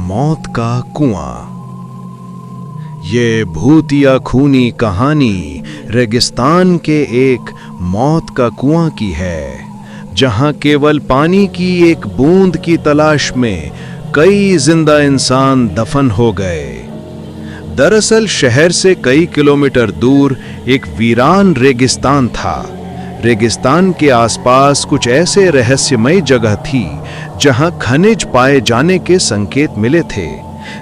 मौत का कुआं। ये भूतिया खूनी कहानी रेगिस्तान के एक मौत का कुआं की है, जहां केवल पानी की एक बूंद की तलाश में कई जिंदा इंसान दफन हो गए। दरअसल शहर से कई किलोमीटर दूर एक वीरान रेगिस्तान था। रेगिस्तान के आसपास कुछ ऐसे रहस्यमय जगह थी जहां खनिज पाए जाने के संकेत मिले थे,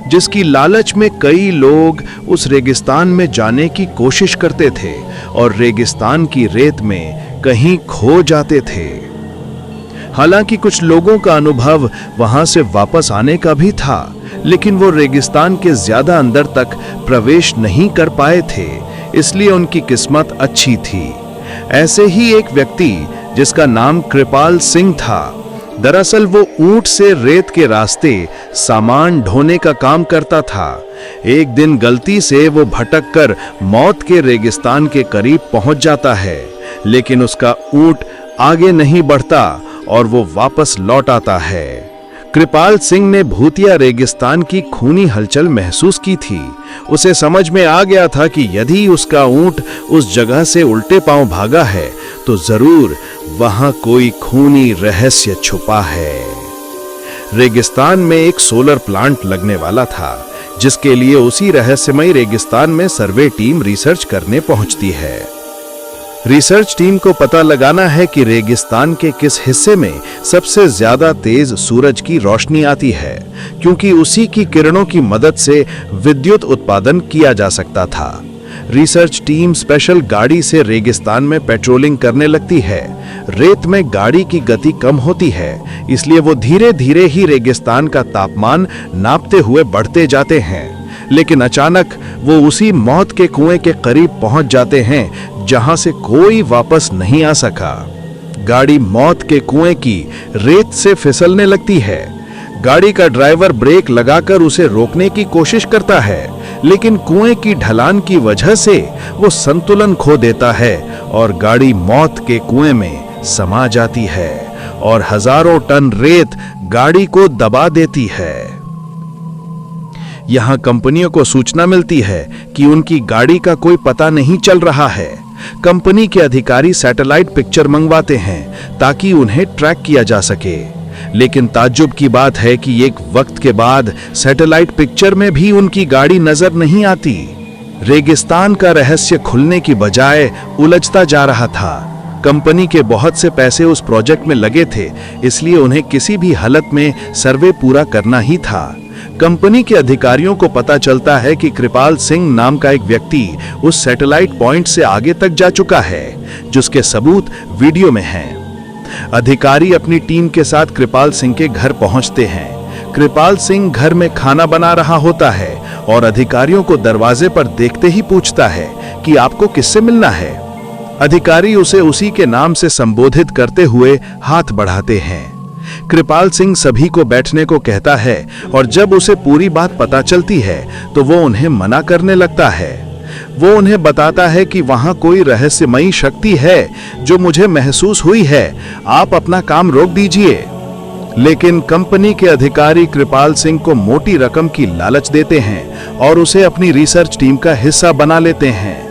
जिसकी लालच में कई लोग उस रेगिस्तान में जाने की कोशिश करते थे और रेगिस्तान की रेत में कहीं खो जाते थे। हालांकि कुछ लोगों का अनुभव वहां से वापस आने का भी था, लेकिन वो रेगिस्तान के ज्यादा अंदर तक प्रवेश नहीं कर पाए थे, इसलिए उनकी किस्मत अच्छी थी। ऐसे ही एक व्यक्ति जिसका नाम कृपाल सिंह था। दरअसल वो ऊंट से रेत के रास्ते सामान ढोने का काम करता था। एक दिन गलती से वो भटक कर मौत के रेगिस्तान के करीब पहुंच जाता है, लेकिन उसका ऊंट आगे नहीं बढ़ता और वो वापस लौट आता है। कृपाल सिंह ने भूतिया रेगिस्तान की खूनी हलचल महसूस की थी। उसे समझ में आ गया था कि यदि उसका ऊंट उस जगह से उल्टे पांव भागा है तो जरूर वहां कोई खूनी रहस्य छुपा है। रेगिस्तान में एक सोलर प्लांट लगने वाला था, जिसके लिए उसी रहस्यमय रेगिस्तान में सर्वे टीम रिसर्च करने पहुंचती है। रिसर्च टीम को पता लगाना है कि रेगिस्तान के किस हिस्से में सबसे ज्यादा तेज सूरज की रोशनी आती है, क्योंकि उसी की किरणों की मदद से विद्युत उत्पादन किया जा सकता था। रिसर्च टीम स्पेशल गाड़ी से रेगिस्तान में पेट्रोलिंग करने लगती है। रेत में गाड़ी की गति कम होती है, इसलिए वो धीरे धीरे ही रेगिस्तान का तापमान नापते हुए बढ़ते जाते हैं। लेकिन अचानक वो उसी मौत के कुएं के करीब पहुंच जाते हैं जहां से कोई वापस नहीं आ सका। गाड़ी मौत के कुएं की रेत से फिसलने लगती है। गाड़ी का ड्राइवर ब्रेक लगाकर उसे रोकने की कोशिश करता है, लेकिन कुएं की ढलान की वजह से वो संतुलन खो देता है और गाड़ी मौत के कुएं में समा जाती है और हजारों टन रेत गाड़ी को दबा देती है। यहां कंपनियों को सूचना मिलती है कि उनकी गाड़ी का कोई पता नहीं चल रहा है। कंपनी के अधिकारी सैटेलाइट पिक्चर मंगवाते हैं ताकि उन्हें ट्रैक किया जा सके, लेकिन ताज्जुब की बात है कि एक वक्त के बाद सैटेलाइट पिक्चर में भी उनकी गाड़ी नजर नहीं आती। रेगिस्तान का रहस्य खुलने की बजाय उलझता जा रहा था। कंपनी के बहुत से पैसे उस प्रोजेक्ट में लगे थे, इसलिए उन्हें किसी भी हालत में सर्वे पूरा करना ही था। कंपनी के अधिकारियों को पता चलता है कि कृपाल सिंह नाम का एक व्यक्ति उस सैटेलाइट पॉइंट से आगे तक जा चुका है, जिसके सबूत वीडियो में हैं। अधिकारी अपनी टीम के साथ कृपाल सिंह के घर पहुंचते हैं। कृपाल सिंह घर में खाना बना रहा होता है और अधिकारियों को दरवाजे पर देखते ही पूछता है कि आपको किससे मिलना है। अधिकारी उसे उसी के नाम से संबोधित करते हुए हाथ बढ़ाते हैं। कृपाल सिंह सभी को बैठने को कहता है और जब उसे पूरी बात पता चलती है तो वो उन्हें मना करने लगता है। वो उन्हें बताता है कि वहां कोई रहस्यमयी शक्ति है जो मुझे महसूस हुई है, आप अपना काम रोक दीजिए। लेकिन कंपनी के अधिकारी कृपाल सिंह को मोटी रकम की लालच देते हैं और उसे अपनी रिसर्च टीम का हिस्सा बना लेते हैं।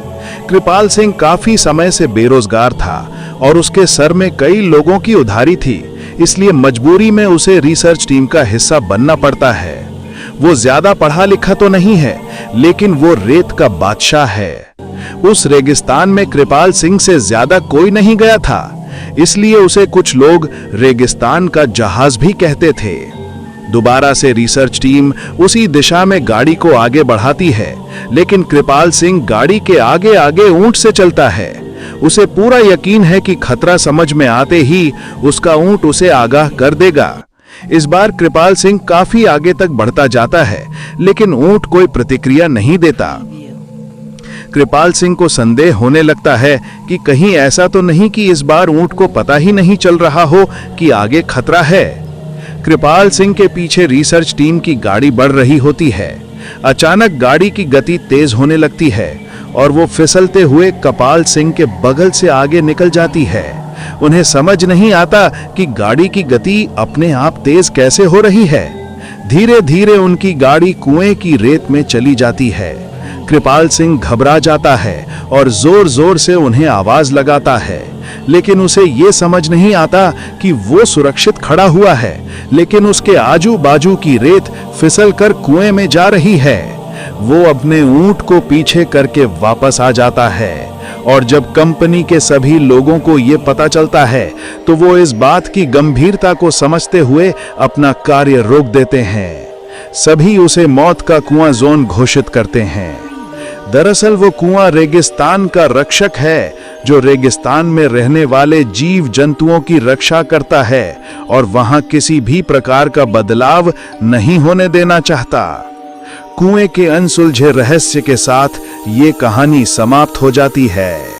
कृपाल सिंह काफी समय से बेरोजगार था और उसके सर में कई लोगों की उधारी थी, इसलिए मजबूरी में उसे रिसर्च टीम का हिस्सा बनना पड़ता है। वो ज्यादा पढ़ा लिखा तो नहीं है, लेकिन वो रेत का बादशाह है। उस रेगिस्तान में कृपाल सिंह से ज्यादा कोई नहीं गया था, इसलिए उसे कुछ लोग रेगिस्तान का जहाज भी कहते थे। दोबारा से रिसर्च टीम उसी दिशा में गाड़ी को आगे बढ़ाती है, लेकिन कृपाल सिंह गाड़ी के आगे आगे ऊंट से चलता है। उसे पूरा यकीन है कि खतरा समझ में आते ही उसका ऊंट उसे आगाह कर देगा। इस बार कृपाल सिंह काफी आगे तक बढ़ता जाता है, लेकिन ऊंट कोई प्रतिक्रिया नहीं देता। कृपाल सिंह को संदेह होने लगता है कि कहीं ऐसा तो नहीं कि इस बार ऊंट को पता ही नहीं चल रहा हो कि आगे खतरा है। कृपाल सिंह के पीछे रिसर्च टीम की गाड़ी बढ़ रही होती है। अचानक गाड़ी की गति तेज होने लगती है और वो फिसलते हुए कृपाल सिंह के बगल से आगे निकल जाती है। उन्हें समझ नहीं आता कि गाड़ी की गति अपने आप तेज कैसे हो रही है। धीरे धीरे उनकी गाड़ी कुएं की रेत में चली जाती है। कृपाल सिंह घबरा जाता है और जोर जोर से उन्हें आवाज लगाता है, लेकिन उसे ये समझ नहीं आता कि वो सुरक्षित खड़ा हुआ है, लेकिन उसके आजू बाजू की रेत फिसल कर कुएं में जा रही है। वो अपने ऊंट को पीछे करके वापस आ जाता है और जब कंपनी के सभी लोगों को ये पता चलता है तो वो इस बात की गंभीरता को समझते हुए अपना कार्य रोक देते हैं। सभी उसे मौत का कुआं जोन घोषित करते हैं। दरअसल वो कुआं रेगिस्तान का रक्षक है, जो रेगिस्तान में रहने वाले जीव जंतुओं की रक्षा करता है और वहां किसी भी प्रकार का बदलाव नहीं होने देना चाहता। कुएं के अनसुलझे रहस्य के साथ ये कहानी समाप्त हो जाती है।